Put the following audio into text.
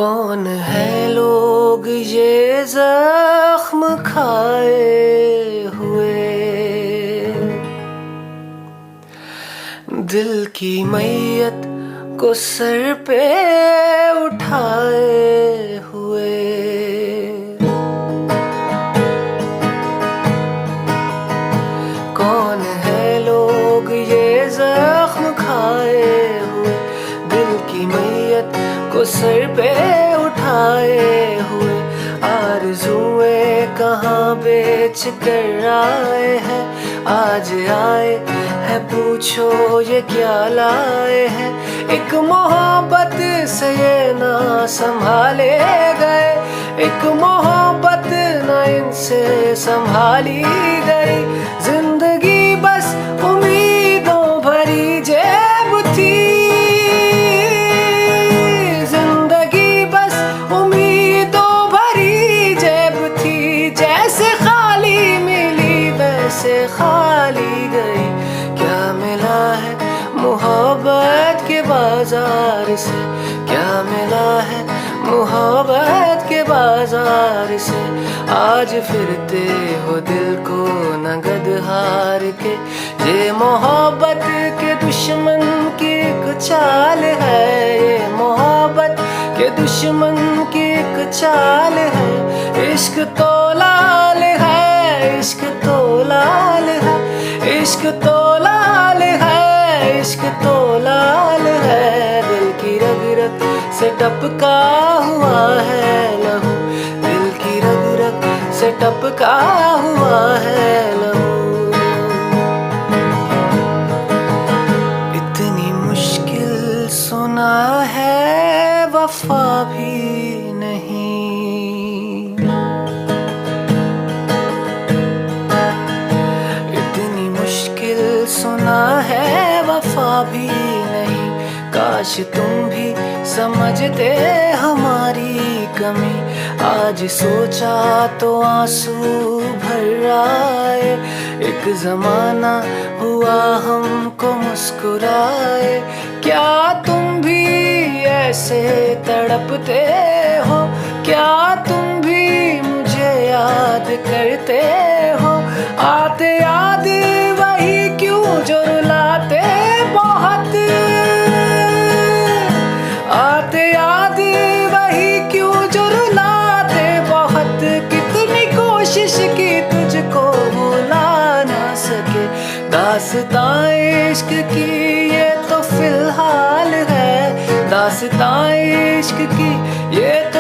कौन है लोग ये जख्म खाए हुए, दिल की मैयत को सर पे उठाए हुए। कौन है लोग ये जख्म खाए हुए, दिल की मैयत को सर पे उठाए हुए। आरज़ुएं कहाँ बेच कर आए हैं, आज आए है पूछो ये क्या लाए हैं। एक मोहब्बत से ये ना संभाले गए, एक मोहब्बत ना इनसे संभाली गई। जिंदगी बस उम्मीदों भरी जेब थी, जिंदगी बस उम्मीदों भरी जेब थी। जैसे खाली मिली वैसे खाली गई। क्या मिला है मोहब्बत के बाजार से, क्या मिला है मोहब्बत के बाजार से। आज फिरते हो दिल को नगद हार के, ये मोहब्बत के दुश्मन की एक चाल है, ये मोहब्बत के दुश्मन की एक चाल है। इश्क तो लाल है, इश्क तो लाल है, इश्क तो लाल है, इश्क तो लाल है। दिल की रग रग से टपका हुआ है लहू, दिल की रग रग से टपका हुआ है लहू। इतनी मुश्किल सुना है वफा भी नहीं, इतनी मुश्किल सुना है वफा भी नहीं। काश तुम भी समझते हमारी कमी, आज सोचा तो आंसू भर आए। एक जमाना हुआ हमको मुस्कुराए, क्या तुम भी ऐसे तड़पते हो, क्या तुम भी मुझे याद करते हो। आते याद वही क्यों जो रुलाते बहुत, आते याद वही क्यों जो रुलाते बहुत। कितनी कोशिश की तुझको भुला ना सके, दास्तां इश्क की ये तो फिलहाल है, दास्तां इश्क की ये तो